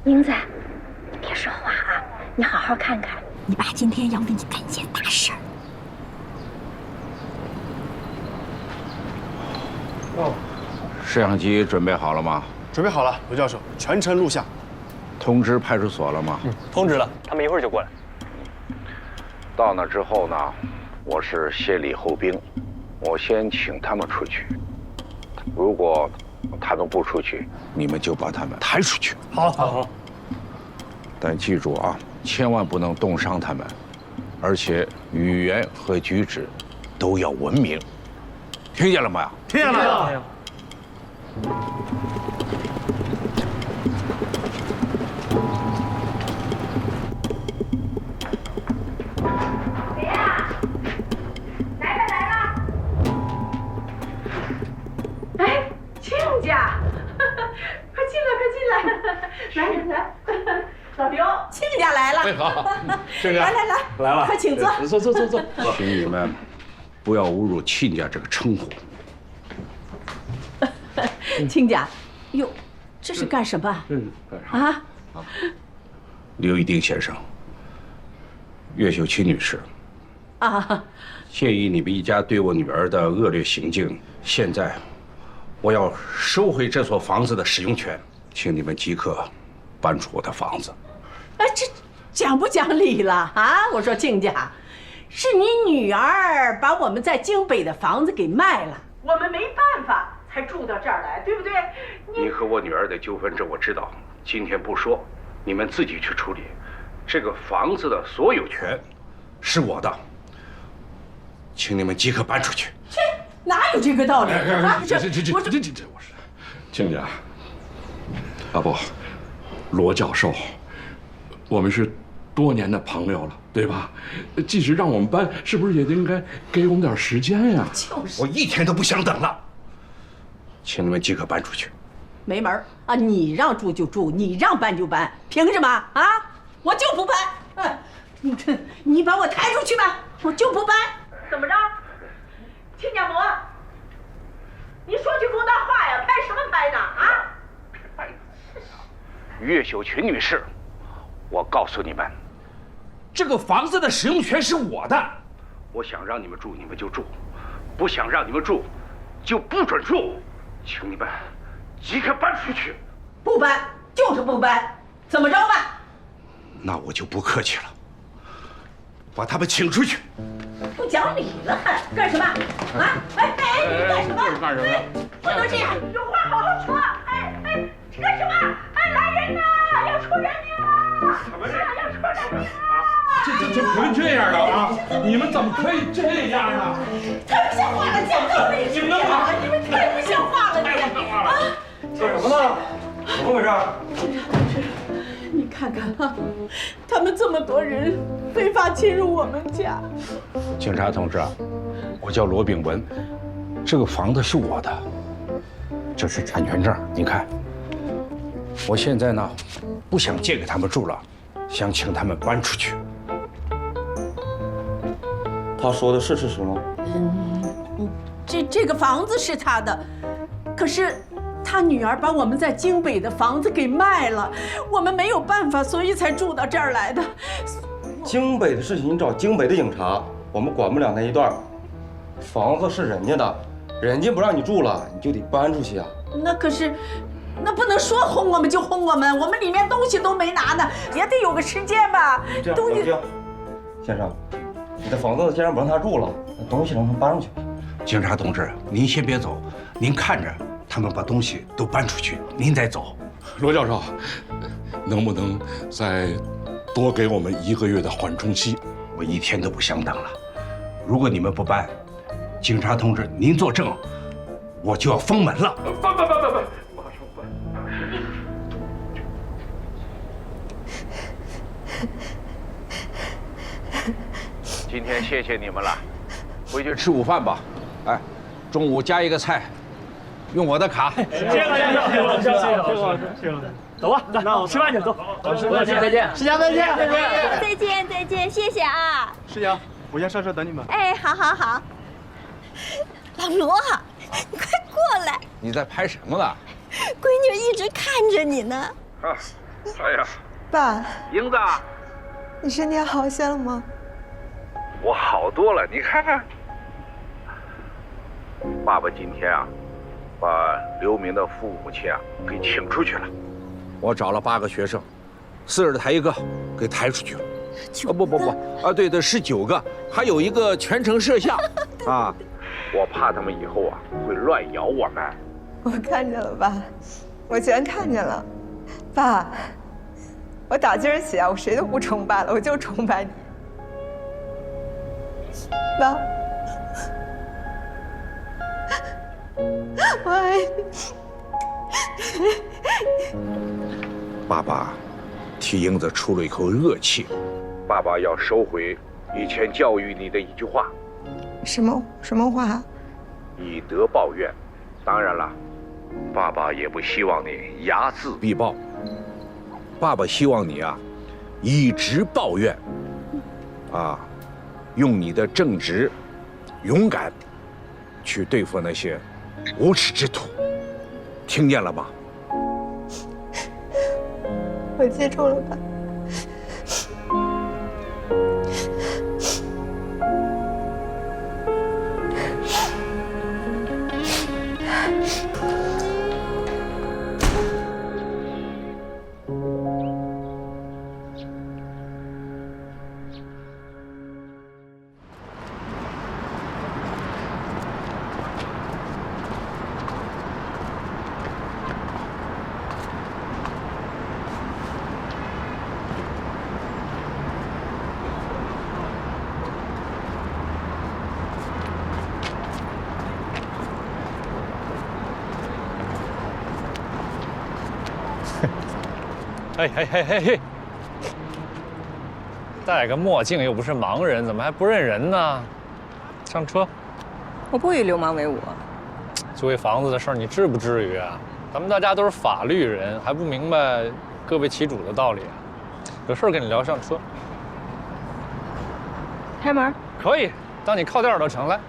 英子，你别说话啊，你好好看看，你爸今天要给你干一件大事儿。哦，摄像机准备好了吗？准备好了，罗教授，全程录像。通知派出所了吗？通知了，他们一会儿就过来。到那之后呢，我是先礼后兵，我先请他们出去。如果他们不出去，你们就把他们抬出去。好。但记住啊，千万不能冻伤他们，而且语言和举止都要文明，听见了没有？听见了。谁呀？来了！哎，亲家，快进来！来，老刘，亲家来了。哎，好，亲家来了，快请坐。坐。请你们不要侮辱亲家这个称呼。亲家，哟，这是干什么？啊？刘一丁先生，岳秀琴女士，啊，鉴于你们一家对我女儿的恶劣行径，现在我要收回这所房子的使用权，请你们即刻搬出我的房子。哎，这讲不讲理了啊？我说亲家，是你女儿把我们在京北的房子给卖了，我们没办法才住到这儿来，对不对？你和我女儿的纠纷，这我知道，今天不说，你们自己去处理。这个房子的所有权是我的，请你们即刻搬出去。去，哪有这个道理？这，我是亲家，啊不，罗教授，我们是多年的朋友了，对吧？即使让我们搬，是不是也应该给我们点时间呀？就是，我一天都不想等了，请你们即刻搬出去。没门儿啊！你让住就住，你让搬就搬，凭什么啊？我就不搬！你把我抬出去吧，我就不搬。怎么着，亲家母？你说句公道话呀，拍什么拍呢？啊？岳秀群女士，我告诉你们，这个房子的使用权是我的，我想让你们住你们就住，不想让你们住就不准住，请你们即刻搬出去。不搬就是不搬，怎么着吧？那我就不客气了，把他们请出去。不讲理了还干什么？啊！哎，你干什么？干什么？不能这样，有话好好说。哎，干什么？哎，来人呐！要出人命了！什么人？要出人命了！这不能这样的啊！你们怎么可以这样呢？太不像话了，讲道理！你们太不像话了，你啊！说什么呢？怎么回事？你看看啊，他们这么多人非法侵入我们家。警察同志，我叫罗炳文，这个房子是我的，这是产权证，你看。我现在呢，不想借给他们住了，想请他们搬出去。他说的是事实吗？这个房子是他的，可是他女儿把我们在京北的房子给卖了，我们没有办法，所以才住到这儿来的。京北的事情你找京北的警察，我们管不了那一段。房子是人家的，人家不让你住了，你就得搬出去啊。那可是，那不能说轰我们就轰我们，我们里面东西都没拿呢，也得有个时间吧。这样，先生，你的房子既然不让他住了，那东西让他搬出去。警察同志，您先别走，您看着他们把东西都搬出去，您再走。罗教授，能不能再多给我们1个月的缓冲期？我一天都不想等了。如果你们不搬，警察同志您作证，我就要封门了。搬，马上搬。今天谢谢你们了，回去吃午饭吧。哎，中午加一个菜，用我的卡。谢谢老师，走吧，那我吃饭去，走。师傅再见，师娘再见，再见，谢谢啊。师娘，我先上车等你们。哎，好。老罗，你快过来，你在拍什么呢？闺女一直看着你呢。哎呀，爸，英子，你身体好些了吗？我好多了，你看看。爸爸今天啊，把刘明的父母亲啊给请出去了。我找了8个学生，40的抬一个，给抬出去了。不啊，对，是9个，还有一个全程摄像啊。我怕他们以后啊会乱咬我们。我看见了，爸，我全看见了。爸，我打今儿起啊，我谁都不崇拜了，我就崇拜你。爸，我爱你。爸爸替英子出了一口恶气，爸爸要收回以前教育你的一句话。什么话？以德报怨。当然了，爸爸也不希望你睚眦必报。爸爸希望你啊，以直报怨，啊，用你的正直、勇敢，去对付那些无耻之徒。听见了吗？我记住了，爸。嘿，戴个墨镜又不是盲人，怎么还不认人呢？上车。我不与流氓为伍。租一房子的事儿，你至不至于啊？咱们大家都是法律人，还不明白各为其主的道理啊？有事儿跟你聊，上车。开门。可以，当你靠垫都成。来。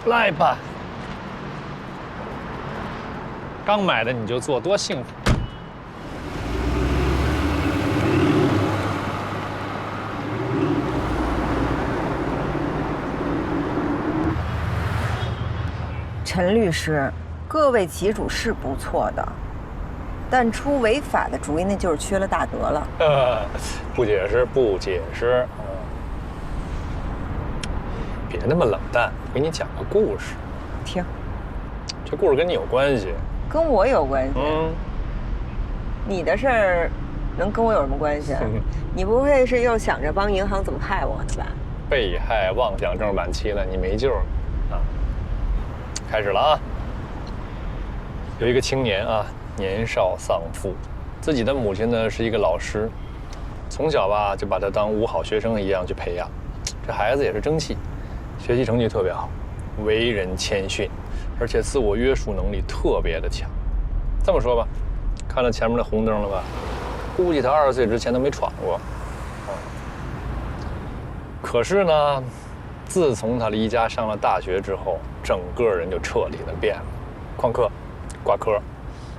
来吧。刚买的你就坐，多幸福！陈律师，各为其主是不错的，但出违法的主意，那就是缺了大德了。不解释。别那么冷淡，我给你讲个故事。听，这故事跟你有关系。跟我有关系。你的事儿能跟我有什么关系啊？你不会是又想着帮银行怎么害我的吧？被害妄想症晚期了，你没救了啊！开始了啊！有一个青年啊，年少丧父，自己的母亲呢是一个老师，从小吧就把他当五好学生一样去培养。这孩子也是争气，学习成绩特别好，为人谦逊。而且自我约束能力特别的强。这么说吧，看到前面的红灯了吧？估计他20岁之前都没闯过。可是呢，自从他离家上了大学之后，整个人就彻底的变了。旷课、挂科、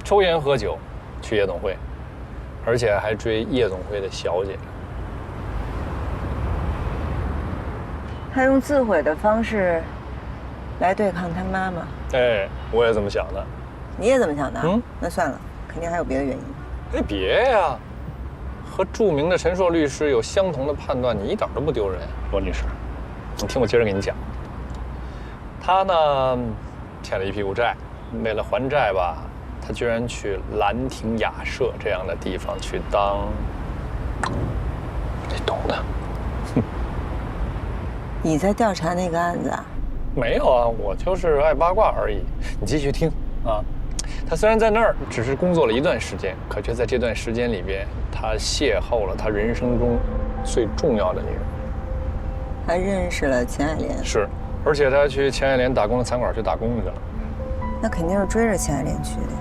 抽烟喝酒、去夜总会，而且还追夜总会的小姐。他用自毁的方式来对抗他妈妈。哎，我也这么想的。你也这么想的？那算了，肯定还有别的原因。哎，别呀，和著名的陈硕律师有相同的判断，你一点都不丢人。罗律师，你听我接着给你讲。他呢，欠了一屁股债，为了还债吧，他居然去兰亭雅舍这样的地方去当，你懂的。你在调查那个案子啊？没有啊，我就是爱八卦而已。你继续听啊。他虽然在那儿只是工作了一段时间，可却在这段时间里边，他邂逅了他人生中最重要的女人。还认识了钱爱莲。是，而且他去钱爱莲打工的餐馆去打工去了。那肯定是追着钱爱莲去的。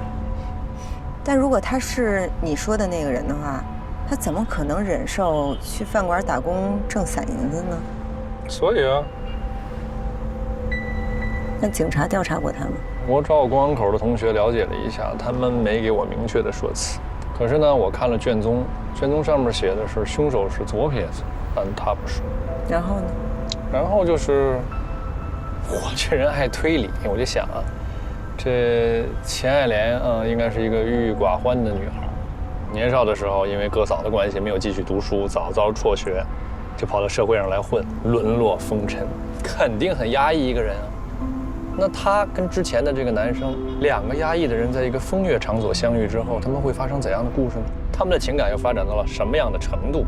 但如果他是你说的那个人的话，他怎么可能忍受去饭馆打工挣散银子呢？所以啊。那警察调查过他吗？我找我公安口的同学了解了一下，他们没给我明确的说辞。可是呢，我看了卷宗，卷宗上面写的是凶手是左撇子，但他不是。然后呢？然后就是我这人爱推理，我就想啊，这钱爱莲应该是一个郁郁寡欢的女孩，年少的时候因为哥嫂的关系没有继续读书，早早辍学，就跑到社会上来混，沦落风尘，肯定很压抑一个人啊。那她跟之前的这个男生，两个压抑的人在一个风月场所相遇之后，他们会发生怎样的故事呢？他们的情感又发展到了什么样的程度？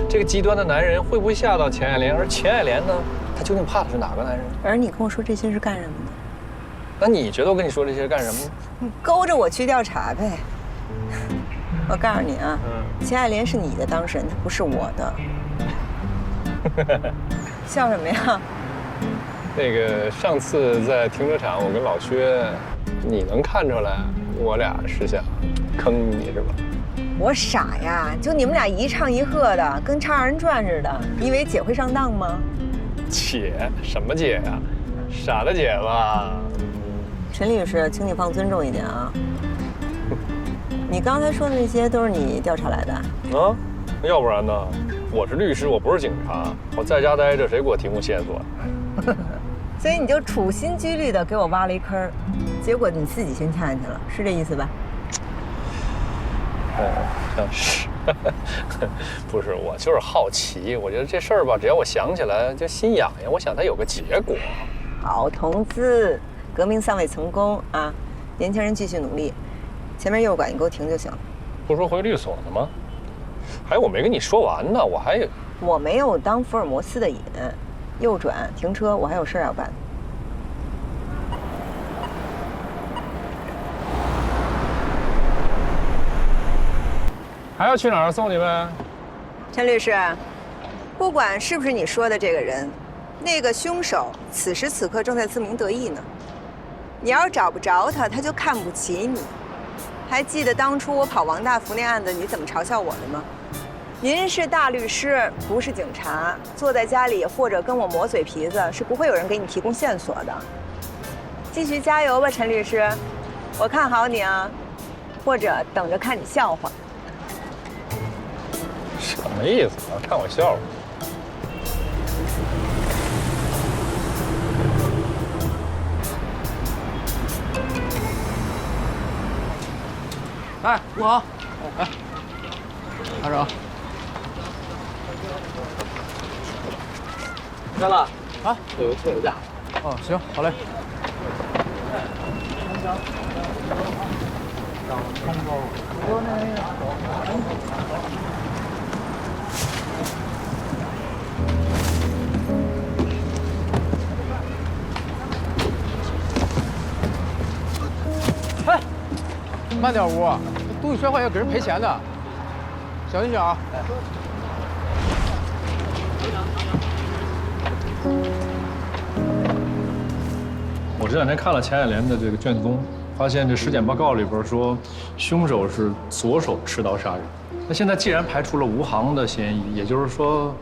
这个极端的男人会不会吓到钱爱莲？而钱爱莲呢，她究竟怕的是哪个男人？而你跟我说这些是干什么的？那你觉得我跟你说这些是干什么？你勾着我去调查呗。我告诉你啊，钱爱莲是你的当事人，她不是我的。笑什么呀？那个上次在停车场，我跟老薛，你能看出来我俩是想坑你是吧？我傻呀，就你们俩一唱一和的，跟唱二人转似的。你以为姐会上当吗？姐？什么姐呀？傻的姐吧？陈律师，请你放尊重一点啊。你刚才说的那些都是你调查来的？啊，要不然呢？我是律师，我不是警察，我在家待着，谁给我提供线索？所以你就处心积虑的给我挖了一坑，结果你自己先跳下去了，是这意思吧？像是，不是我就是好奇，我觉得这事儿吧，只要我想起来就心痒痒，我想它有个结果。好同志，革命尚未成功啊，年轻人继续努力，前面右拐你给我停就行了。不说回律所呢吗？还有我没跟你说完呢，我没有当福尔摩斯的瘾，右转停车，我还有事要办。还要去哪儿送你们？陈律师，不管是不是你说的这个人，那个凶手此时此刻正在自鸣得意呢。你要是找不着他，他就看不起你。还记得当初我跑王大福那案子，你怎么嘲笑我的吗？您是大律师，不是警察，坐在家里或者跟我磨嘴皮子，是不会有人给你提供线索的。继续加油吧，陈律师，我看好你啊，或者等着看你笑话。什么意思啊？看我笑话？哎，我好，哎，拿着啊。干了啊，有车有价。哦，行，好嘞。哎，慢点吴，东西摔坏要给人赔钱的，小心些啊。我这两天看了钱爱莲的这个卷宗，发现这尸检报告里边说，凶手是左手持刀杀人。那现在既然排除了吴航的嫌疑，也就是说，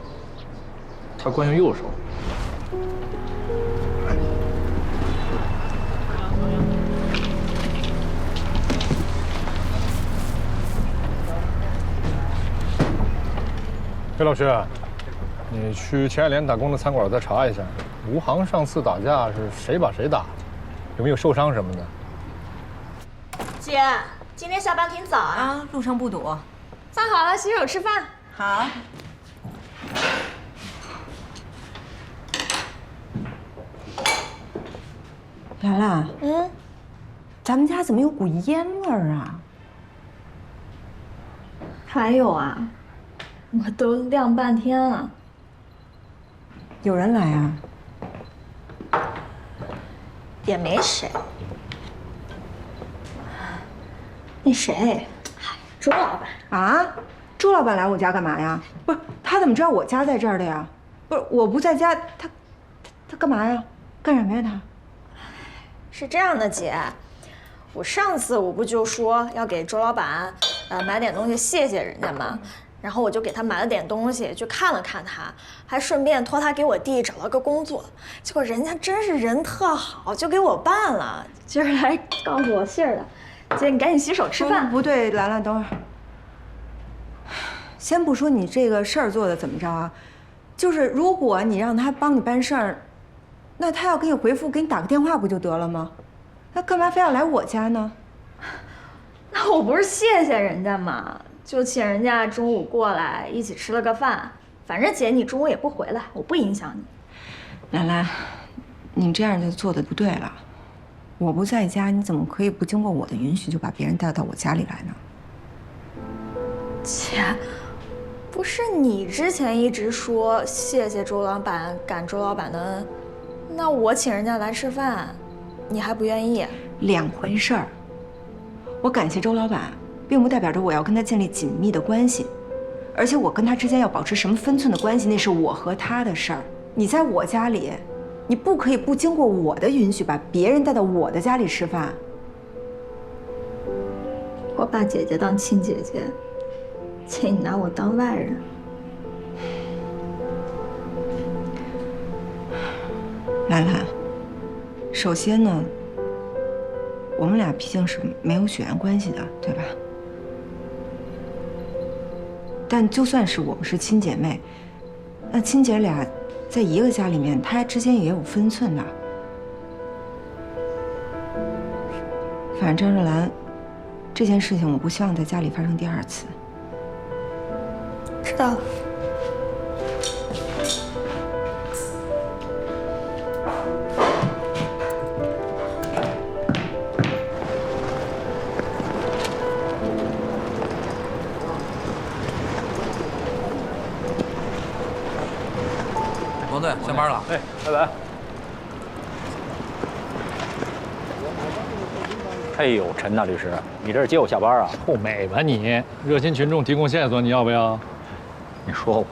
他惯用右手。裴老师，你去钱爱莲打工的餐馆再查一下，吴航上次打架是谁把谁打，有没有受伤什么的？姐，今天下班挺早啊，路上不堵。饭好了，洗手吃饭。好。兰兰，咱们家怎么有股烟味儿啊？还有啊，我都晾半天了。有人来啊？也没谁。那谁，周老板啊？周老板来我家干嘛呀？不是，他怎么知道我家在这儿的呀？不是，我不在家，他干嘛呀？干什么呀他？是这样的，姐，我上次我不就说要给周老板买点东西谢谢人家吗？然后我就给他买了点东西，去看了看他，还顺便托他给我弟找了个工作。结果人家真是人特好，就给我办了。今儿来告诉我信儿的。姐，你赶紧洗手吃饭。不对，兰兰，等会儿。先不说你这个事儿做的怎么着啊，就是如果你让他帮你办事儿，那他要给你回复，给你打个电话不就得了吗？那干嘛非要来我家呢？那我不是谢谢人家吗？就请人家中午过来一起吃了个饭。反正姐你中午也不回来，我不影响你。兰兰，你这样就做的不对了。我不在家，你怎么可以不经过我的允许就把别人带到我家里来呢？姐，不是你之前一直说谢谢周老板，感周老板的恩，那我请人家来吃饭，你还不愿意？两回事儿。我感谢周老板，并不代表着我要跟他建立紧密的关系，而且我跟他之间要保持什么分寸的关系，那是我和他的事儿。你在我家里，你不可以不经过我的允许把别人带到我的家里吃饭。我把姐姐当亲姐姐，姐你拿我当外人。兰兰，首先呢，我们俩毕竟是没有血缘关系的，对吧？但就算是我们是亲姐妹，那亲姐俩在一个家里面，她之间也有分寸的。反正张若兰，这件事情我不希望在家里发生第二次。知道了。王队，下班了。哎，拜拜。哎呦，陈大律师，你这是接我下班啊？臭美吧你！热心群众提供线索，你要不要？你说我。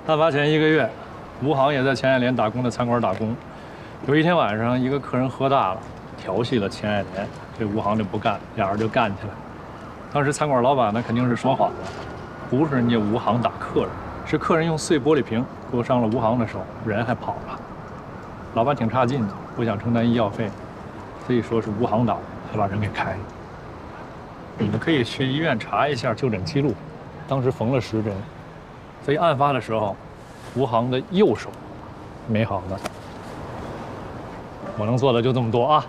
案发前1个月，吴航也在钱爱莲打工的餐馆打工。有一天晚上，一个客人喝大了，调戏了钱爱莲，这吴航就不干，俩人就干起来。当时餐馆老板呢肯定是说好了，不是人家吴航打客人，是客人用碎玻璃瓶割伤了吴航的手，人还跑了。老板挺差劲的，不想承担医药费。所以说是吴航打，才把人给开了。你们可以去医院查一下就诊记录，当时缝了10针，所以案发的时候，吴航的右手没好呢。我能做的就这么多啊！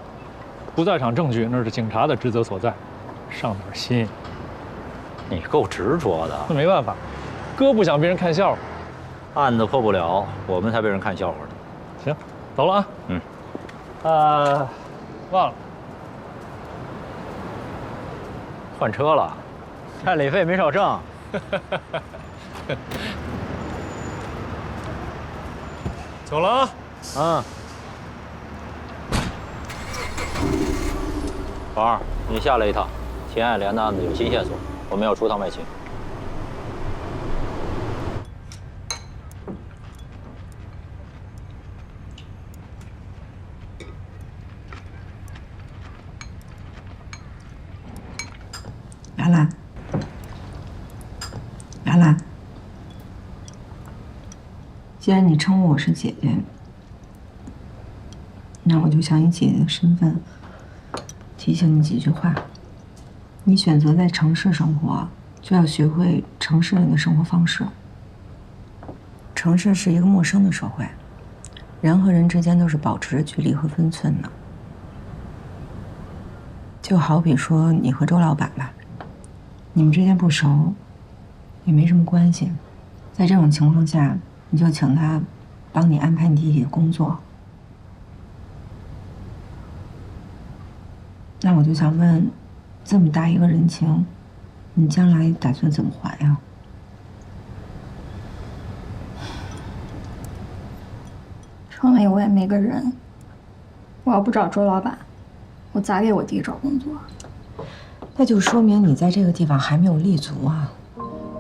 不在场证据那是警察的职责所在，上点心。你够执着的。那没办法，哥不想被人看笑话。案子破不了，我们才被人看笑话呢。行，走了啊。嗯。忘了，换车了，看理费没少挣。走了啊！嗯。宝儿，你下来一趟，钱爱莲的案子有新线索，我们要出趟外勤。兰兰，兰兰，既然你称呼我是姐姐，那我就想以姐姐的身份提醒你几句话。你选择在城市生活，就要学会城市人的生活方式。城市是一个陌生的社会，人和人之间都是保持着距离和分寸的。就好比说你和周老板吧。你们之间不熟，也没什么关系。在这种情况下，你就请他帮你安排你弟弟的工作。那我就想问，这么大一个人情，你将来打算怎么还呀？城里我也没个人，我要不找周老板，我咋给我弟找工作？那就说明你在这个地方还没有立足啊！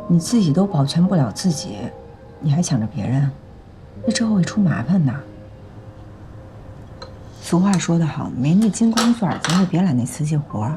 你自己都保全不了自己，你还想着别人，那之后会出麻烦的。俗话说得好，没那金刚钻，咱就别揽那瓷器活。